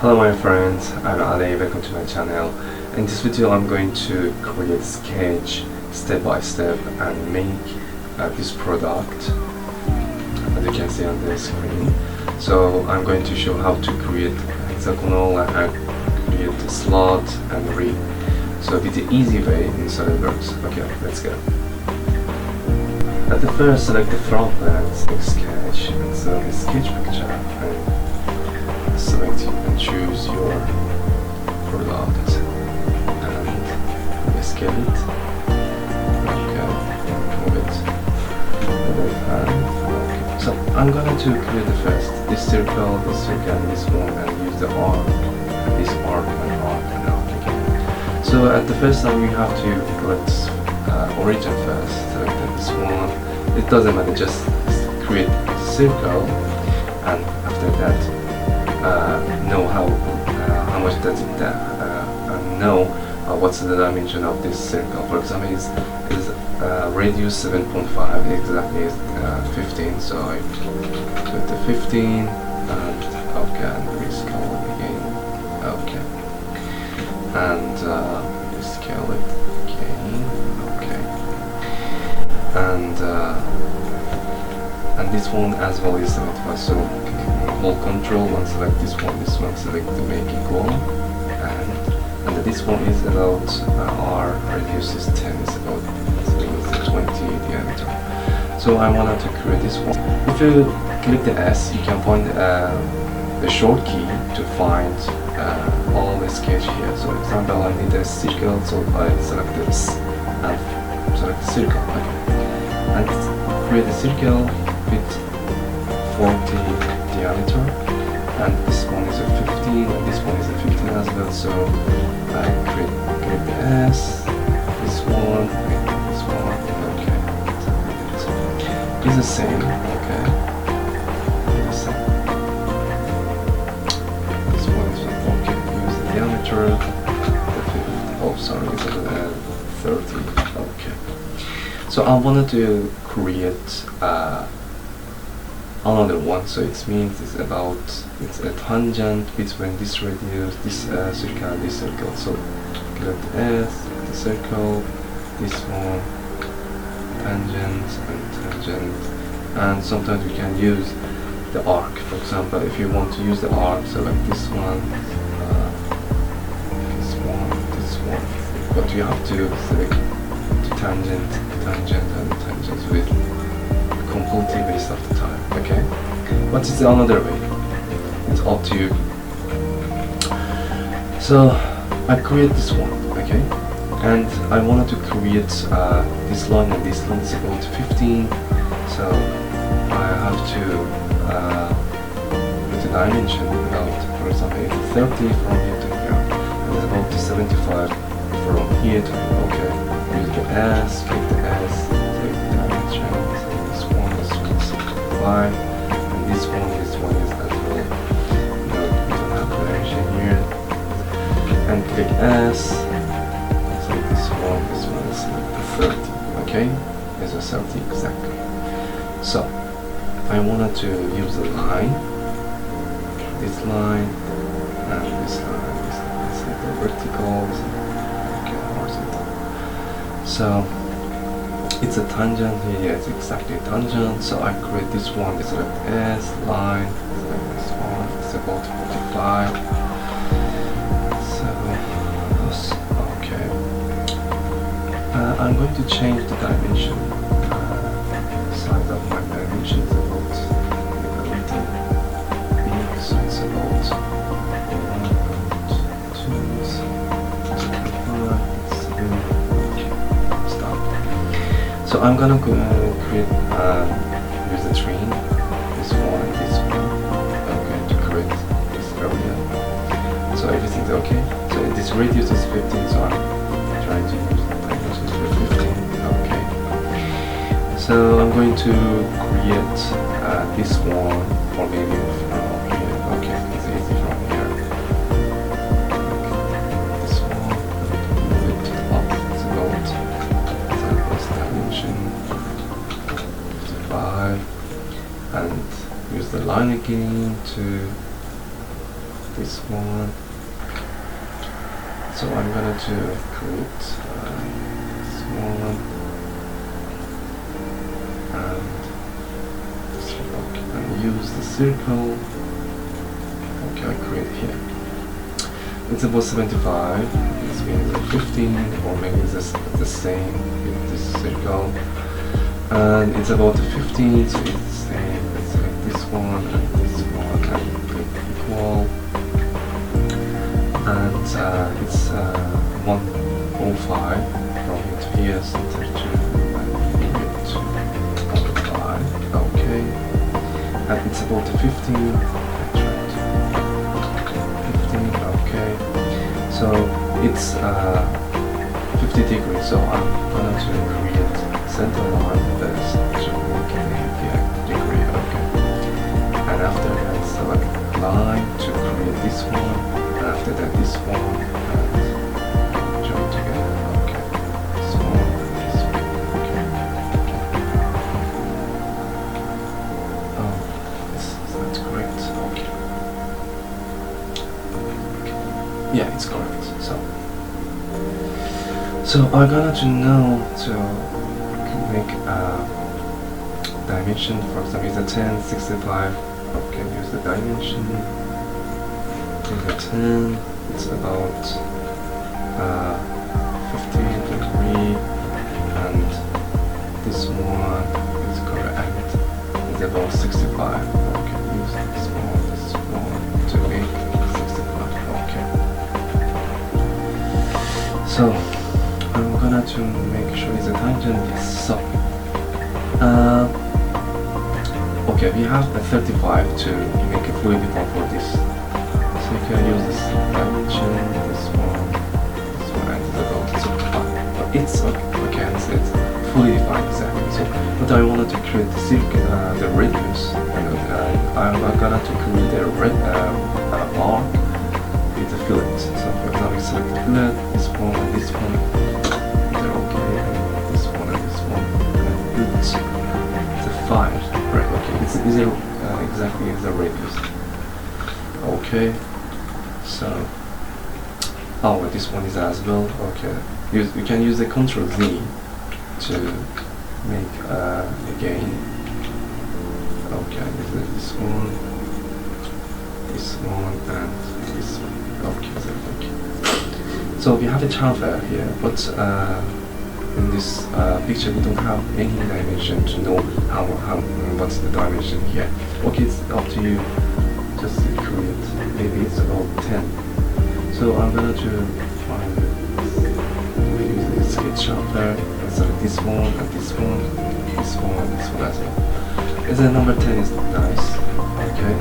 Hello my friends, I'm Ali, welcome to my channel. In this video I'm going to create a sketch step by step and make this product as you can see on the screen. So I'm going to show how to create hexagonal and create a slot and rig. So with the easy way in SolidWorks. Okay, let's go. At the first select the front plan, select sketch, and select the sketch picture and select and choose your product and scale it. Okay, move it. Okay. So I'm going to create the first this circle, and this one, and use the arc, and this arc and arc and arc again. So at the first time you have to select origin first. Select this one. It doesn't matter. Just create a circle, and after that. Know how much does it know what's the dimension of this circle. For example, is radius 7.5 exactly is 15. So I put the 15 and okay, and rescale it again. Okay, and rescale it again. Okay, and this one as well is 75. So hold control and select this one select the make equal, and this one is about our radius is 10, is about 20 diameter. So I wanted to create this one. If you click the S, you can find the short key to find all the sketch here. So for example, I need a circle, so I select this and select the circle, okay, and create a circle with 40 diameter, and this one is a 15 and this one is a 15 as well. So I create the S, this one, okay, it's the same, okay, the same. This one is okay, use the diameter, the 50, oh sorry, it's 30, okay. So I wanted to create another one, so it means it's a tangent between this radius, this circle and this circle. So click the S, the circle, this one, tangent, and sometimes we can use the arc. For example, if you want to use the arc, select this one, but you have to select the tangent and tangent with completely waste of the time, okay? But it's another way, it's up to you. So I create this one, okay, and I wanted to create this line, and this line is about 15, so I have to put a dimension about, for example, it's 30 from here to here, and it's about 75 from here to here, okay? Use the S, click the S, take the dimension. And this one is as well. We don't have the dimension here. And click S. So this one is the 30. Okay, it's a 30 exactly. So I wanted to use the line, this line, and this line. This is the vertical. Okay, horizontal. So it's a tangent here, it's exactly a tangent, so I create this one, it's like S, line, this one, it's about 45, so, okay, I'm going to change the dimension, size of my dimension is about a little big, so it's about 1.2, stop. So I'm gonna create use the tree, this one, I'm going to create this area. So everything's okay. So this radius is 15, so I'm trying to use the dimensions for 15. Okay. So I'm going to create this one, or maybe from here. Okay, it's easy from here. Okay. This one, move it up. It's about dimension 55, and use the line again to this one. So I'm gonna to create this one and this one. Okay, and use the circle. Okay, I create here. It's about 75. This means 15, or maybe it's the same with this circle. And it's about 15, so it's the same. Let's select this one and this one and click equal. And it's 105 from here to here, so 32 and here to 105. Okay. And it's about 15. 15. Okay. So it's 50 degrees. So I'm gonna to create center line first to make it 50 degree. Okay. And after that, select line to create this one. After that, this one and join together. Okay, this one and this one. Okay. Oh, that's correct. Okay. Okay. Yeah, it's correct. So I'm gonna to know to make a dimension. For example, it's a 10, 65. Okay, use the dimension. The 10, it's about 15 degree, and this one is correct. It's about 65. Okay, use this one to make 65. Okay. So I'm gonna to make sure it's a tangent. Yes. So okay, we have a 35 to make a fluid deform for this. You can use this dimension, this one, and it's about 65. But it's okay, it's fully defined exactly. So, but I wanted to create the radius, and I'm gonna to create a arc with a fillet. So, for example, select the fillet, this one, and this one. They're okay, and this one, and this one, and it's a 5. Right? Okay, it's exactly the radius. Okay. So, oh, this one is as well. Okay, you can use the Ctrl Z to make again. Okay, this one, and this one. Okay. So we have a chamfer here, but in this picture we don't have any dimension to know what's the dimension here. Okay, it's up to you. Just create. Maybe it's about 10. So I'm gonna to find use the sketch chamfer and select this one and this one, this one and this one as well. Is the number 10 is nice. Okay.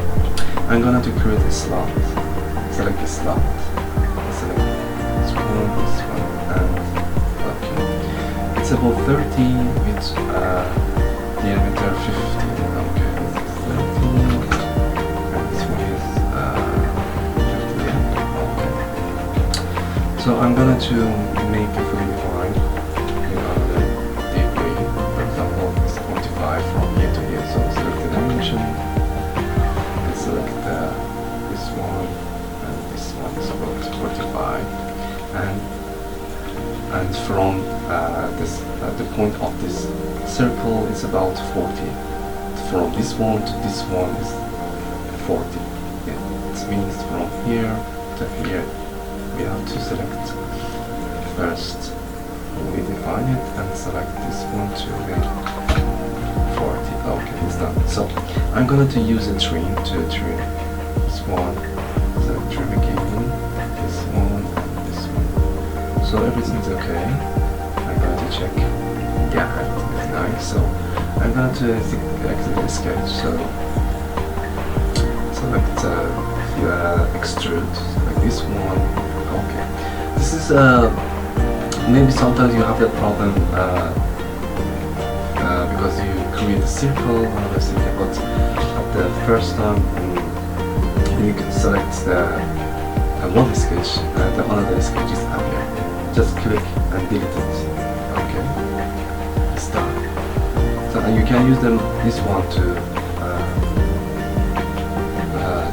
I'm gonna to create a slot. Select the slot. Select this one, and okay. It's about 30 with diameter 15. Okay, it's 30. So I'm going to make a fully defined in another degree. For example, it's 45 from here to here. So select the dimension and select this one, and this one is about 45. And from the point of this circle is about 40. From this one to this one is 40. It means from here to here. We have to select first, we define it, and select this one to make 40. Okay, it's done. So I'm going to use a trim to trim this one, select trim again, this one, and this one. So everything's okay. I'm going to check. Yeah, everything's nice. So I'm going to exit the sketch. So select extrude, select this one. Okay, this is maybe sometimes you have that problem because you create a circle, another circle, but at the first time you can select the one sketch and the another sketch is appear. Just click and delete it. Okay, it's done. So you can use this one to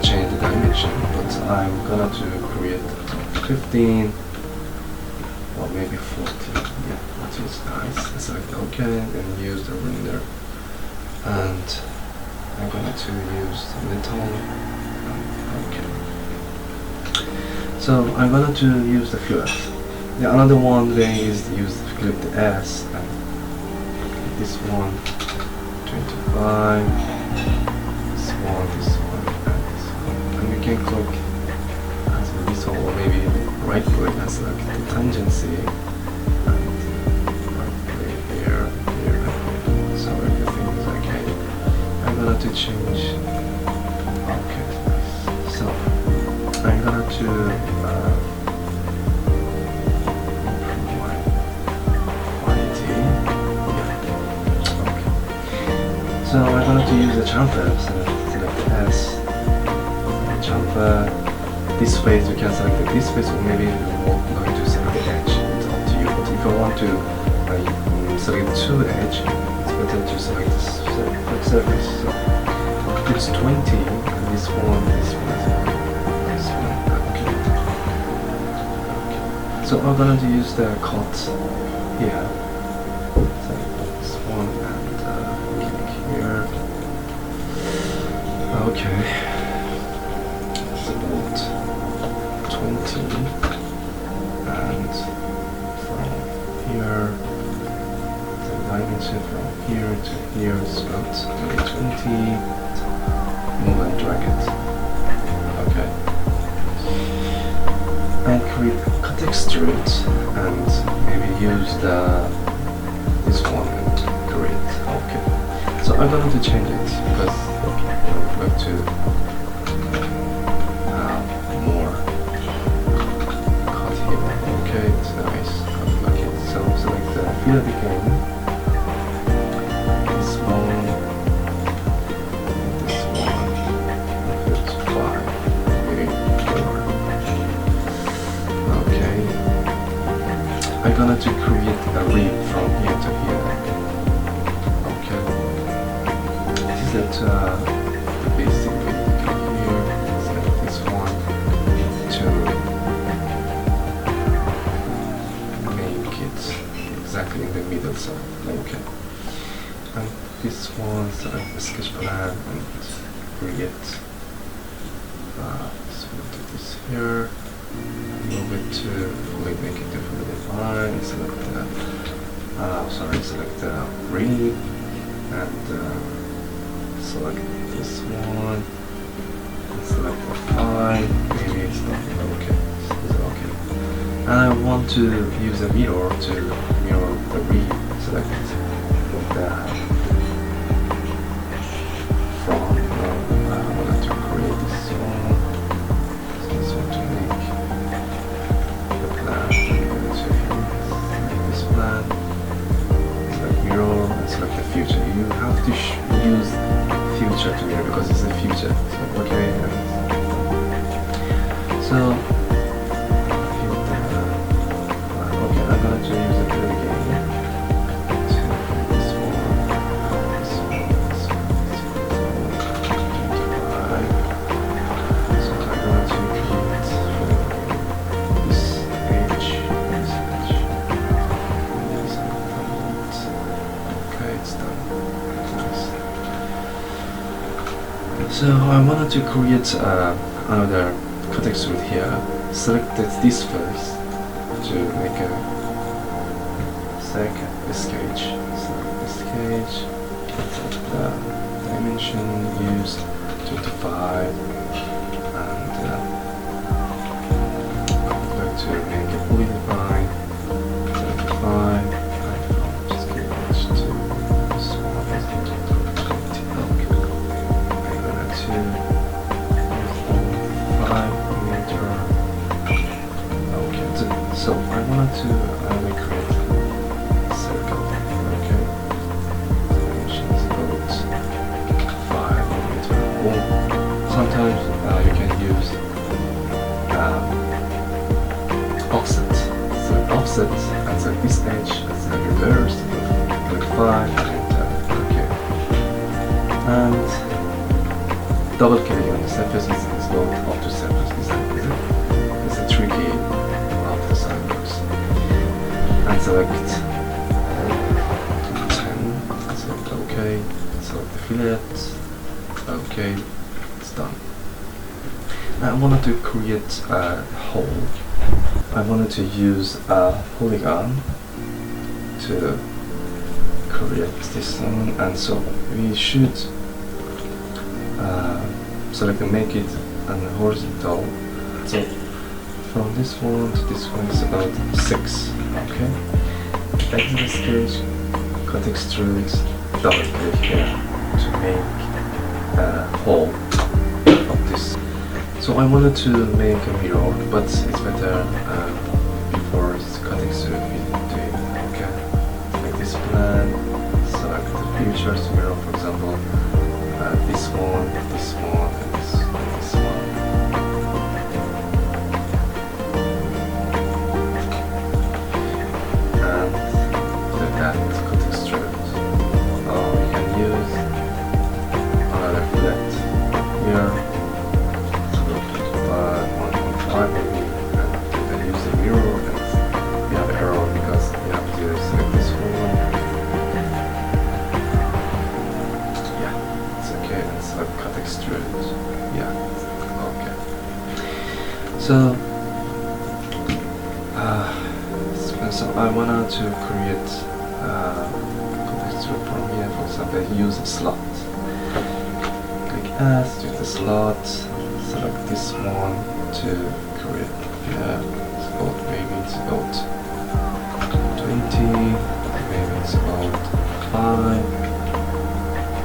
change the dimension. direction, but I'm gonna to create 15 or maybe 40. Yeah, that is nice. Select OK and use the render, and I'm going to use metal. OK. So I'm going to use the fillet. The another one way is to use click the S and this one 25. This one, and this one. And you can click as well this one, or maybe right click and select the tangency and right click here, here, and so everything is okay. I'm gonna to change. Okay, so I'm gonna to improve my quality. Yeah. Okay. So I'm going to use the chamfer. So select S. Chamfer. This face you can select this face, or maybe you're going to select the edge. It's up to you. But if you want to select two edge, it's better to select the surface. So it's 20, and this one, this one, this one. Okay. So I'm going to use the cut here. So this one and click here. Okay. It's about 20, and from here, the dimension from here to here is about maybe 20. Move and drag it. Okay. And create cut extrude, and maybe use this one and create. Okay. So I'm going to change it because I would like to have more cut here. Okay, it's nice. I like it. So select the fillet again. This one. This one. It's 5. Maybe 4. Okay. I'm gonna to create a rib from here to here. Okay. This is the basic rib here. Select this one to make it exactly in the middle. So okay. And this one, select the sketch plan and create. So we'll do this here. Move it to fully make it different line. Select select the rib and select this one. And select the 5. Maybe it's not okay. It's okay. And I want to use a mirror to mirror the rib. Select the front. I want to create this one. This one to make the plan. I'm going to make this plan. Select mirror and select the future. You have to use future to mirror because it's the future. So okay. So okay, I'm going to use it again. This one, this one, this one, this one, 25. So I'm going to create this edge, this edge, this edge. Okay, it's done. Nice. So I wanted to create another cut extrude here. Select this first to make a second sketch. Select this sketch. Select the dimension. Use 25, and I'm going to make it fully defined. 75. And just give it to this one. 20. Okay. I'm going to 5 mm. Okay, so I wanted to create a circle. Okay, dimension is about 5 mm. Or sometimes you can use offset. So offset and so this edge is reversed with 5 and okay. And double clicking on the surface is about how to surface design, is it? It's a tricky of the SolidWorks. And select 10, select OK, select the fillet, OK, it's done. I wanted to create a hole. I wanted to use a polygon to create this one, and so we should select and make it an horizontal. So from this one to this one is about 6. Okay. Exit the sketch, cut extrude, double click here to make a hole of this. So I wanted to make a mirror, but it's better before it's cut extrude we do it. Okay. Make this plan, select the features mirror, for example, this one, and this one. And do that cut extrude. Oh, we can use another fillet here. 1.5 maybe, and then use the mirror, and we have error because we have to select this one. Yeah, it's okay, and select cut extrude. Yeah, okay. So I wanted to create cut extrude from here. For example, use a slot. Click S, do the slot, select this one to create. Yeah, it's about, maybe it's about 20, maybe it's about 5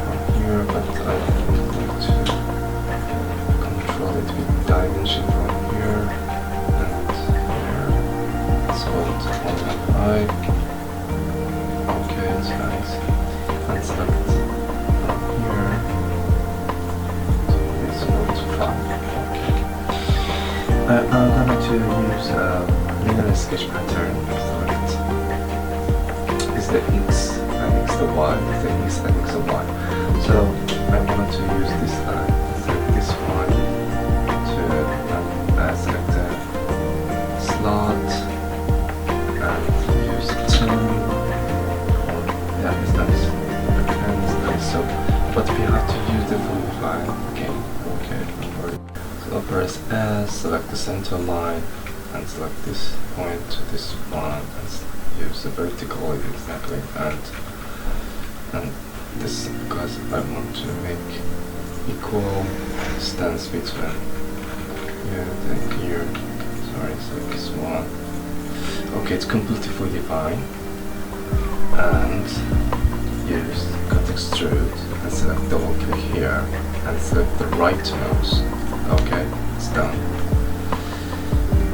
from here, but I would like to control it with dimension from here and here. It's about 1.5. Okay, it's nice. And select from here. It's about 5. I'm going to use a linear sketch pattern. Select is the X and X the Y, is the X and X the Y. So I wanted to use this line, select this one to select the slot and use 10. Yeah, it's nice. The pen is nice. So, but we have to use the full line again. Okay, so press S, select the center line, and select this point to this one, and use the vertical exactly, and this because I want to make equal distance between here and here. Sorry, select this one. Okay, it's completely fully defined, and use cut extrude and select double click here and select the right mouse. Okay, it's done.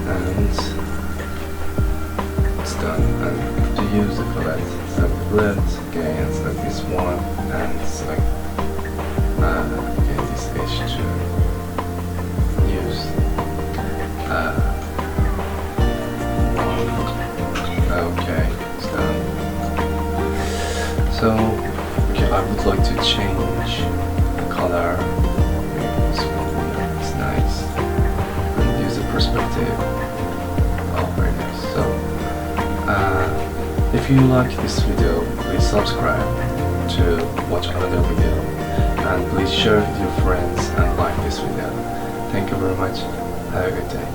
And it's done. And to use the fillet, select the fillet again, select this one, and select again this edge to use one. Okay, it's done. So, okay, I would like to change the color. It's nice. And use the perspective. Oh, very nice. So, if you like this video, please subscribe to watch another video, and please share with your friends and like this video. Thank you very much. Have a good day.